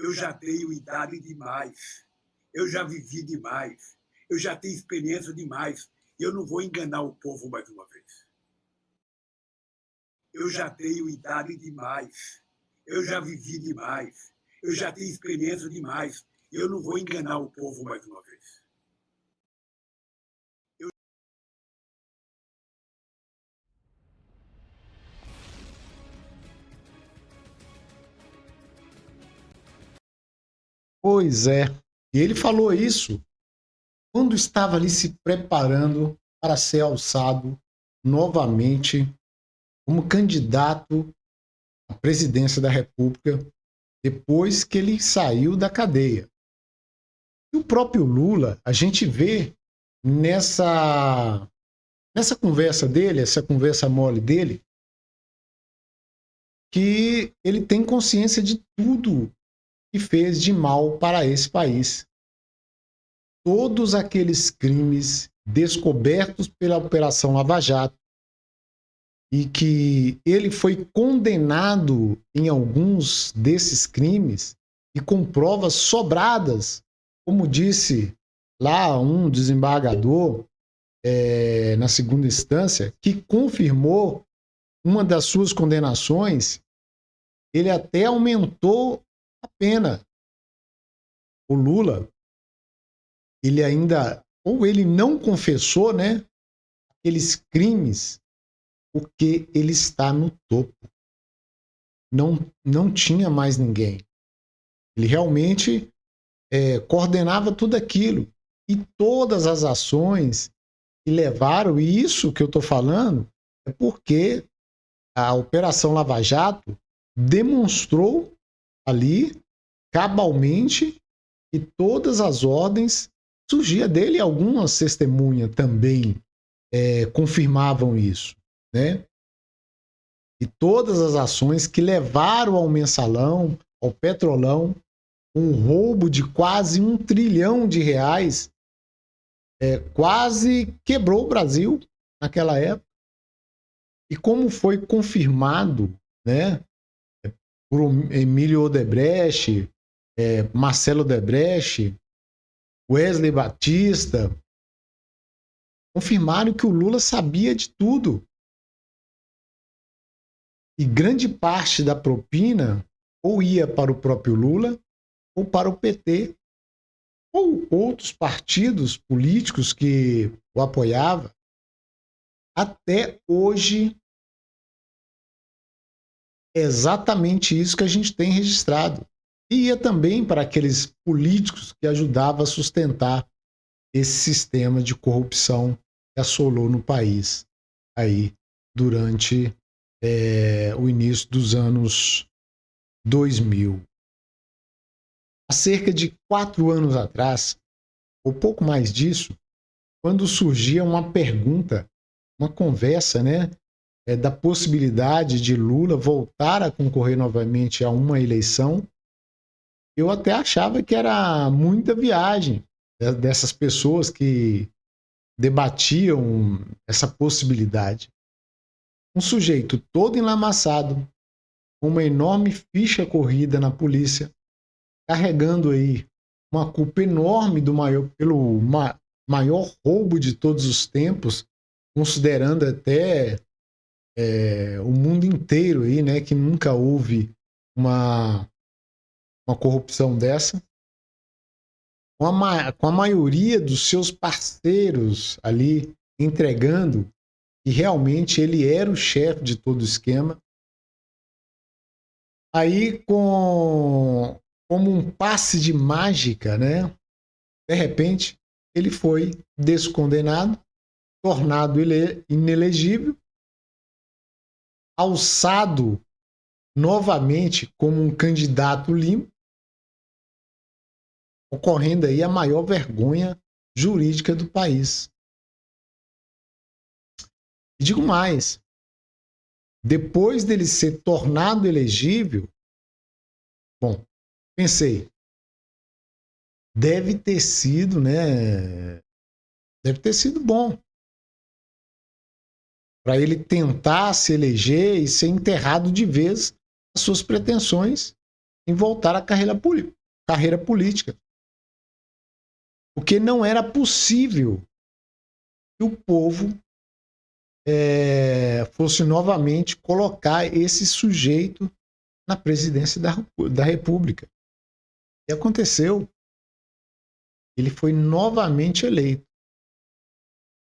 Eu já tenho idade demais. Eu já vivi demais. Eu já tenho experiência demais. E eu não vou enganar o povo mais uma vez. Eu já tenho idade demais. Eu já vivi demais. Eu já tenho experiência demais. E eu não vou enganar o povo mais uma vez. Pois é. E ele falou isso quando estava ali se preparando para ser alçado novamente como candidato à presidência da República depois que ele saiu da cadeia. E o próprio Lula, a gente vê nessa conversa dele, essa conversa mole dele, que ele tem consciência de tudo que fez de mal para esse país. Todos aqueles crimes descobertos pela Operação Lava Jato e que ele foi condenado em alguns desses crimes e com provas sobradas, como disse lá um desembargador na segunda instância, que confirmou uma das suas condenações, ele até aumentou a pena. O Lula, ele ainda, ou ele não confessou, né, aqueles crimes, porque ele está no topo. Não tinha mais ninguém. Ele realmente coordenava tudo aquilo. E todas as ações que levaram, e isso que eu estou falando, é porque a Operação Lava Jato demonstrou ali, cabalmente, que todas as ordens surgia dele, e algumas testemunhas também confirmavam isso, né? E todas as ações que levaram ao mensalão, ao petrolão, um roubo de quase R$1 trilhão, quase quebrou o Brasil naquela época. E como foi confirmado, né, por Emílio Odebrecht, Marcelo Odebrecht, Wesley Batista, confirmaram que o Lula sabia de tudo. E grande parte da propina ou ia para o próprio Lula ou para o PT ou outros partidos políticos que o apoiavam. Até hoje é exatamente isso que a gente tem registrado. E ia também para aqueles políticos que ajudavam a sustentar esse sistema de corrupção que assolou no país aí durante o início dos anos 2000. Há cerca de 4 anos atrás, ou pouco mais disso, quando surgia uma pergunta, uma conversa, né, da possibilidade de Lula voltar a concorrer novamente a uma eleição, eu até achava que era muita viagem dessas pessoas que debatiam essa possibilidade. Um sujeito todo enlamaçado, com uma enorme ficha corrida na polícia, carregando aí uma culpa enorme pelo maior roubo de todos os tempos, considerando até o mundo inteiro aí, né, que nunca houve uma corrupção dessa, com a maioria dos seus parceiros ali entregando que realmente ele era o chefe de todo o esquema. Aí, como um passe de mágica, né, de repente, ele foi descondenado, tornado inelegível, alçado novamente como um candidato limpo, ocorrendo aí a maior vergonha jurídica do país. E digo mais, depois dele ser tornado elegível, bom, pensei, deve ter sido, né? Deve ter sido bom para ele tentar se eleger e ser enterrado de vez as suas pretensões em voltar à carreira política. Porque não era possível que o povo fosse novamente colocar esse sujeito na presidência da República. E aconteceu. Ele foi novamente eleito.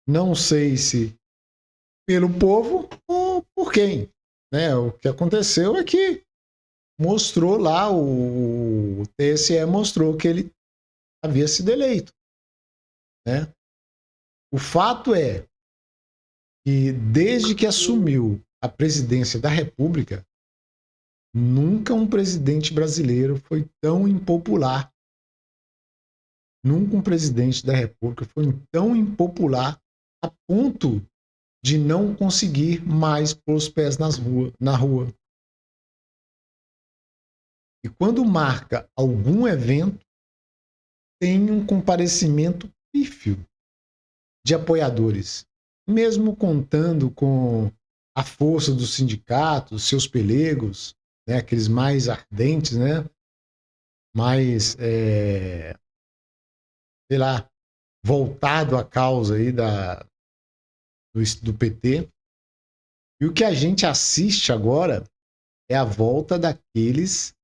Não sei se pelo povo ou por quem. Né? O que aconteceu é que mostrou lá, o TSE mostrou que ele havia sido eleito. Né? O fato é que desde que assumiu a presidência da República, nunca um presidente brasileiro foi tão impopular. Nunca um presidente da República foi tão impopular a ponto de não conseguir mais pôr os pés na rua. E quando marca algum evento, tem um comparecimento pífio de apoiadores, mesmo contando com a força dos sindicatos, seus pelegos, né, aqueles mais ardentes, né, mais, sei lá, voltado à causa aí do PT. E o que a gente assiste agora é a volta daqueles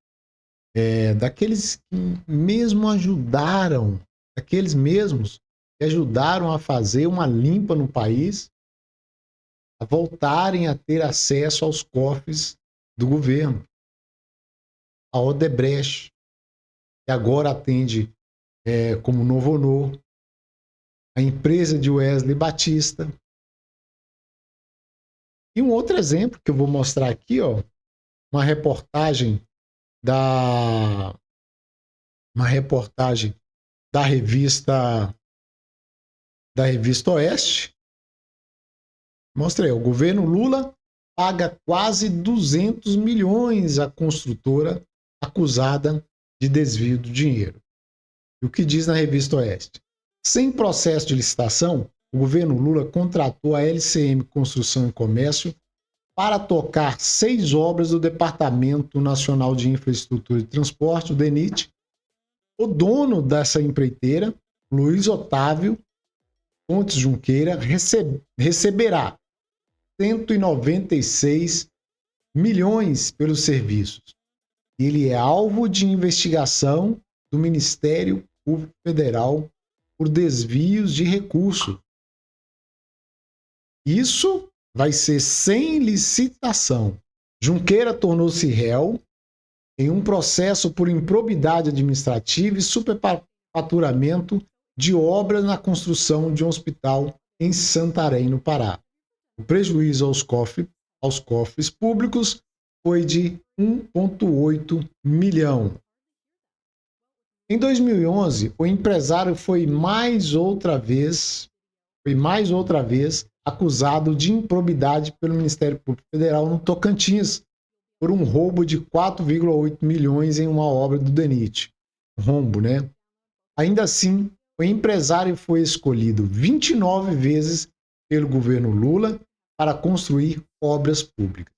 que mesmo ajudaram, daqueles mesmos que ajudaram a fazer uma limpa no país, a voltarem a ter acesso aos cofres do governo. A Odebrecht, que agora atende como Novo Honor, a empresa de Wesley Batista. E um outro exemplo que eu vou mostrar aqui, ó, uma reportagem da revista Oeste. Mostrei, o governo Lula paga quase 200 milhões à construtora acusada de desvio do dinheiro. E o que diz na revista Oeste? Sem processo de licitação, o governo Lula contratou a LCM Construção e Comércio para tocar 6 obras do Departamento Nacional de Infraestrutura e Transporte, o DENIT. O dono dessa empreiteira, Luiz Otávio Fontes Junqueira, receberá 196 milhões pelos serviços. Ele é alvo de investigação do Ministério Público Federal por desvios de recursos. Isso vai ser sem licitação. Junqueira tornou-se réu em um processo por improbidade administrativa e superfaturamento de obras na construção de um hospital em Santarém, no Pará. O prejuízo aos cofres públicos foi de 1,8 milhão. Em 2011, o empresário foi mais outra vez acusado de improbidade pelo Ministério Público Federal no Tocantins por um roubo de 4,8 milhões em uma obra do DENIT. Rombo, né? Ainda assim, o empresário foi escolhido 29 vezes pelo governo Lula para construir obras públicas.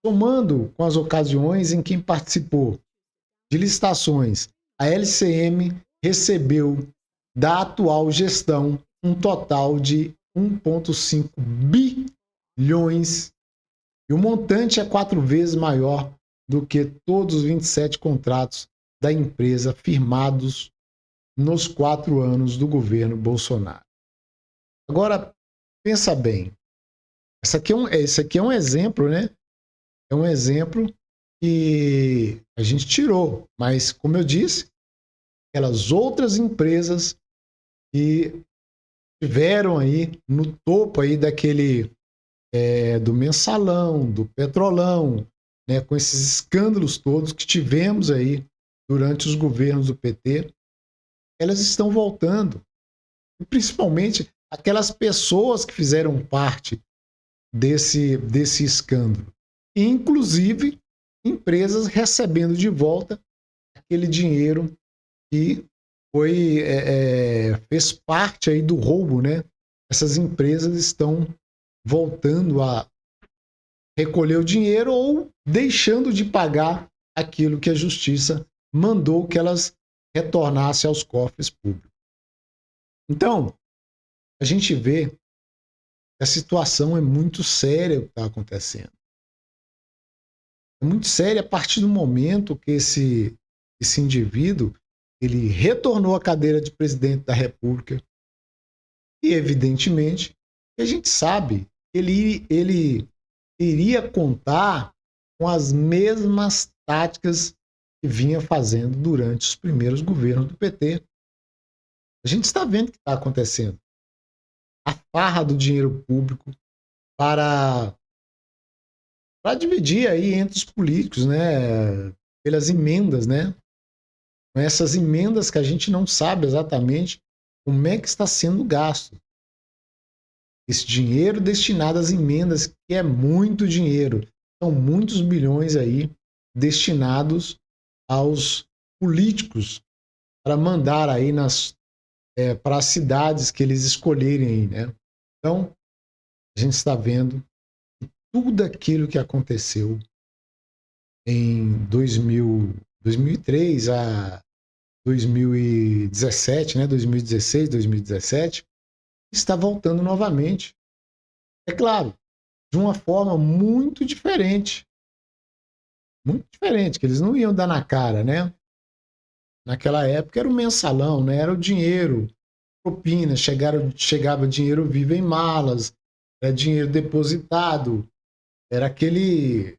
Somando com as ocasiões em que participou de licitações, a LCM recebeu da atual gestão um total de 1,5 bilhões e o montante é 4 vezes maior do que todos os 27 contratos da empresa firmados nos 4 anos do governo Bolsonaro. Agora, pensa bem, esse aqui é um exemplo, né? É um exemplo que a gente tirou, mas como eu disse, aquelas outras empresas que estiveram aí no topo aí do mensalão, do petrolão, né, com esses escândalos todos que tivemos aí durante os governos do PT, elas estão voltando. E principalmente aquelas pessoas que fizeram parte desse escândalo. E, inclusive, empresas recebendo de volta aquele dinheiro que fez parte aí do roubo, né? Essas empresas estão voltando a recolher o dinheiro ou deixando de pagar aquilo que a justiça mandou que elas retornassem aos cofres públicos. Então, a gente vê que a situação é muito séria o que está acontecendo. É muito séria a partir do momento que esse indivíduo ele retornou à cadeira de presidente da República e, evidentemente, a gente sabe que ele iria contar com as mesmas táticas que vinha fazendo durante os primeiros governos do PT. A gente está vendo o que está acontecendo. A farra do dinheiro público para dividir aí entre os políticos, né? Pelas emendas, né? Essas emendas que a gente não sabe exatamente como é que está sendo gasto. Esse dinheiro destinado às emendas, que é muito dinheiro. São muitos bilhões aí destinados aos políticos para mandar aí para as cidades que eles escolherem aí, né? Então, a gente está vendo que tudo aquilo que aconteceu em 2003 a 2017, né? 2016, 2017, está voltando novamente. É claro, de uma forma muito diferente. Muito diferente, que eles não iam dar na cara, né? Naquela época era o mensalão, né? Era o dinheiro, propina, chegava dinheiro vivo em malas, era dinheiro depositado, era aquele...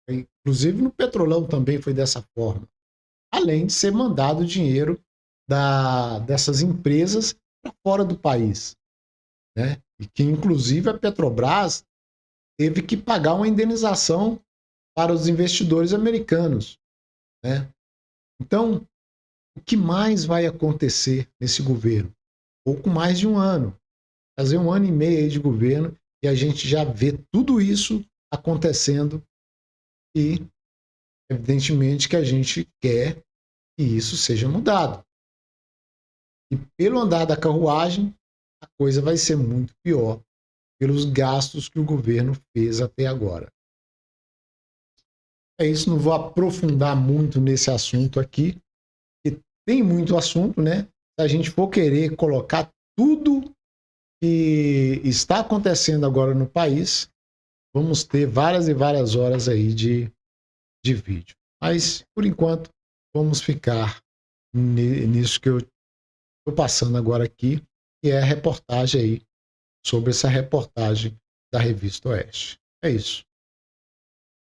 Inclusive no Petrolão também foi dessa forma. Além de ser mandado dinheiro dessas empresas para fora do país, né? E que inclusive a Petrobras teve que pagar uma indenização para os investidores americanos, né? Então, o que mais vai acontecer nesse governo? Pouco mais de um ano. Fazer um ano e meio aí de governo e a gente já vê tudo isso acontecendo e, evidentemente, que a gente quer que isso seja mudado. E pelo andar da carruagem, a coisa vai ser muito pior pelos gastos que o governo fez até agora. É isso, não vou aprofundar muito nesse assunto aqui, porque tem muito assunto, né? Se a gente for querer colocar tudo que está acontecendo agora no país, vamos ter várias e várias horas aí de vídeo. Mas, por enquanto, vamos ficar nisso que eu estou passando agora aqui, que é a reportagem aí, sobre essa reportagem da Revista Oeste. É isso.